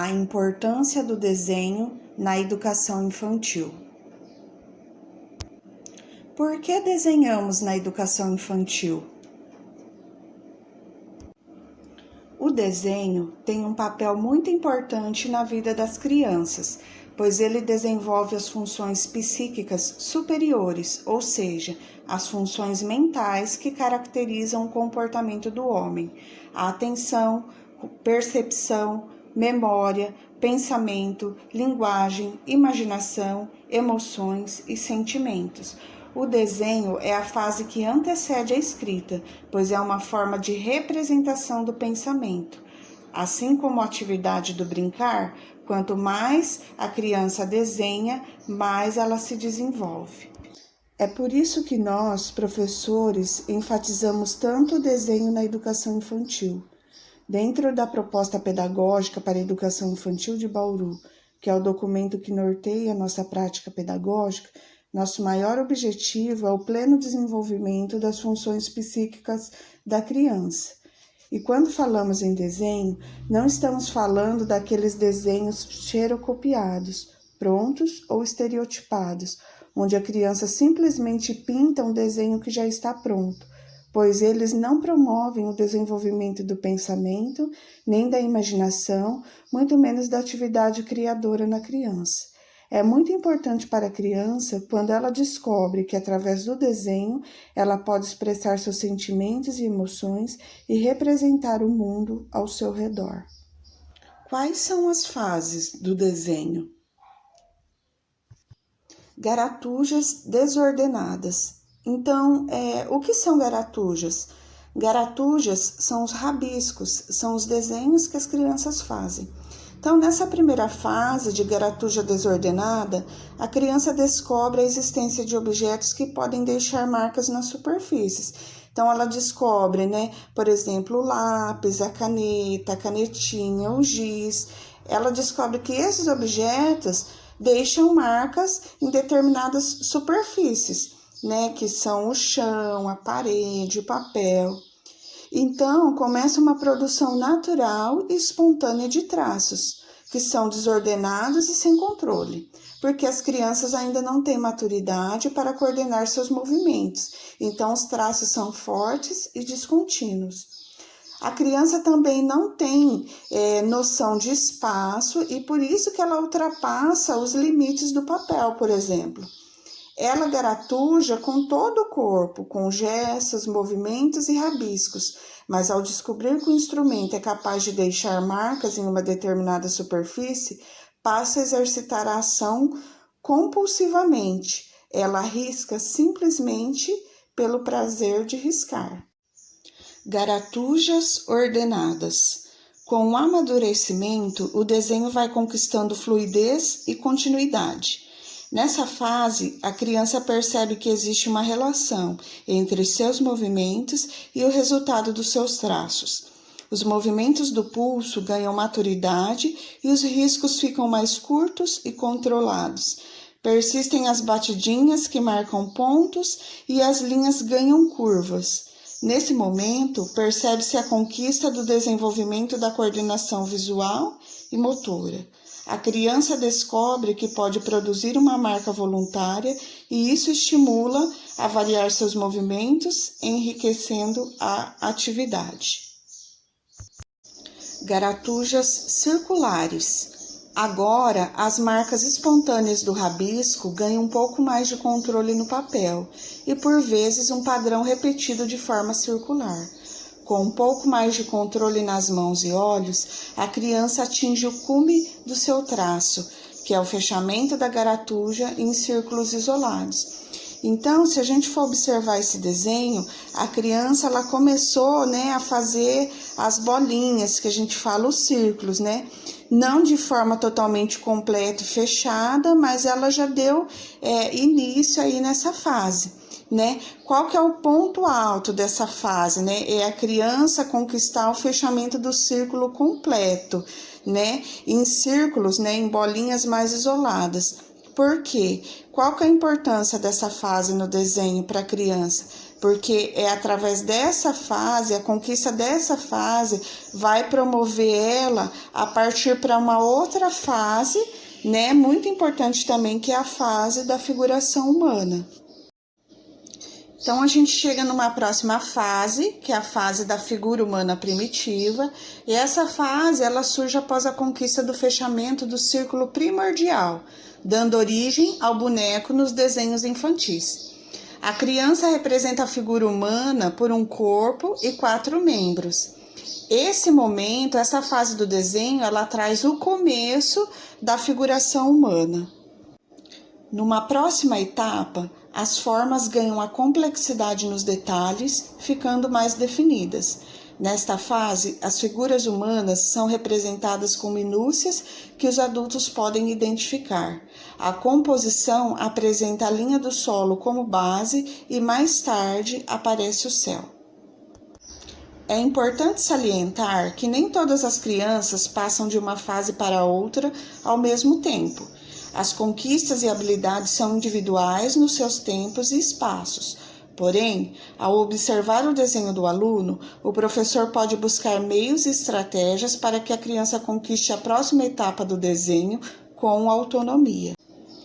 A importância do desenho na educação infantil. Por que desenhamos na educação infantil? O desenho tem um papel muito importante na vida das crianças, pois ele desenvolve as funções psíquicas superiores, ou seja, as funções mentais que caracterizam o comportamento do homem: a atenção, percepção, memória, pensamento, linguagem, imaginação, emoções e sentimentos. O desenho é a fase que antecede a escrita, pois é uma forma de representação do pensamento. Assim como a atividade do brincar, quanto mais a criança desenha, mais ela se desenvolve. É por isso que nós, professores, enfatizamos tanto o desenho na educação infantil. Dentro da proposta pedagógica para a educação infantil de Bauru, que é o documento que norteia a nossa prática pedagógica, nosso maior objetivo é o pleno desenvolvimento das funções psíquicas da criança. E quando falamos em desenho, não estamos falando daqueles desenhos xerocopiados, prontos ou estereotipados, onde a criança simplesmente pinta um desenho que já está pronto, pois eles não promovem o desenvolvimento do pensamento, nem da imaginação, muito menos da atividade criadora na criança. É muito importante para a criança quando ela descobre que, através do desenho, ela pode expressar seus sentimentos e emoções e representar o mundo ao seu redor. Quais são as fases do desenho? Garatujas desordenadas. Então, o que são garatujas? Garatujas são os rabiscos, são os desenhos que as crianças fazem. Então, nessa primeira fase de garatuja desordenada, a criança descobre a existência de objetos que podem deixar marcas nas superfícies. Então, ela descobre, por exemplo, o lápis, a caneta, a canetinha, o giz. Ela descobre que esses objetos deixam marcas em determinadas superfícies, que são o chão, a parede, o papel. Então, começa uma produção natural e espontânea de traços, que são desordenados e sem controle, porque as crianças ainda não têm maturidade para coordenar seus movimentos, então os traços são fortes e descontínuos. A criança também não tem noção de espaço e por isso que ela ultrapassa os limites do papel, por exemplo. Ela garatuja com todo o corpo, com gestos, movimentos e rabiscos, mas ao descobrir que o instrumento é capaz de deixar marcas em uma determinada superfície, passa a exercitar a ação compulsivamente. Ela risca simplesmente pelo prazer de riscar. Garatujas ordenadas. Com o amadurecimento, o desenho vai conquistando fluidez e continuidade. Nessa fase, a criança percebe que existe uma relação entre seus movimentos e o resultado dos seus traços. Os movimentos do pulso ganham maturidade e os riscos ficam mais curtos e controlados. Persistem as batidinhas que marcam pontos e as linhas ganham curvas. Nesse momento, percebe-se a conquista do desenvolvimento da coordenação visual e motora. A criança descobre que pode produzir uma marca voluntária e isso estimula a variar seus movimentos, enriquecendo a atividade. Garatujas circulares. Agora, as marcas espontâneas do rabisco ganham um pouco mais de controle no papel e, por vezes, um padrão repetido de forma circular. Com um pouco mais de controle nas mãos e olhos, a criança atinge o cume do seu traço, que é o fechamento da garatuja em círculos isolados. Então, se a gente for observar esse desenho, a criança ela começou a fazer as bolinhas, que a gente fala os círculos, não de forma totalmente completa e fechada, mas ela já deu início aí nessa fase. Qual que é o ponto alto dessa fase, É a criança conquistar o fechamento do círculo completo, em círculos, em bolinhas mais isoladas. Por quê? Qual que é a importância dessa fase no desenho para a criança? Porque é através dessa fase, a conquista dessa fase vai promover ela a partir para uma outra fase, né? Muito importante também, que é a fase da figuração humana. Então, a gente chega numa próxima fase, que é a fase da figura humana primitiva, e essa fase ela surge após a conquista do fechamento do círculo primordial, dando origem ao boneco nos desenhos infantis. A criança representa a figura humana por um corpo e 4 membros. Esse momento, essa fase do desenho, ela traz o começo da figuração humana. Numa próxima etapa, as formas ganham a complexidade nos detalhes, ficando mais definidas. Nesta fase, as figuras humanas são representadas com minúcias que os adultos podem identificar. A composição apresenta a linha do solo como base e mais tarde aparece o céu. É importante salientar que nem todas as crianças passam de uma fase para outra ao mesmo tempo. As conquistas e habilidades são individuais nos seus tempos e espaços. Porém, ao observar o desenho do aluno, o professor pode buscar meios e estratégias para que a criança conquiste a próxima etapa do desenho com autonomia.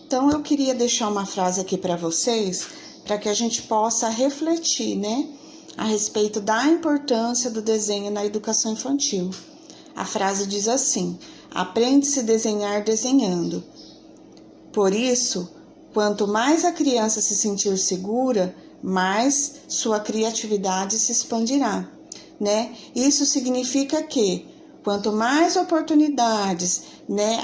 Então, eu queria deixar uma frase aqui para vocês, para que a gente possa refletir, a respeito da importância do desenho na educação infantil. A frase diz assim: aprende-se a desenhar desenhando. Por isso, quanto mais a criança se sentir segura, mais sua criatividade se expandirá, Isso significa que quanto mais oportunidades,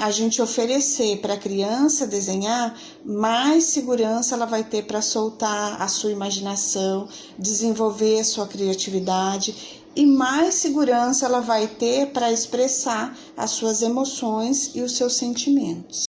a gente oferecer para a criança desenhar, mais segurança ela vai ter para soltar a sua imaginação, desenvolver a sua criatividade e mais segurança ela vai ter para expressar as suas emoções e os seus sentimentos.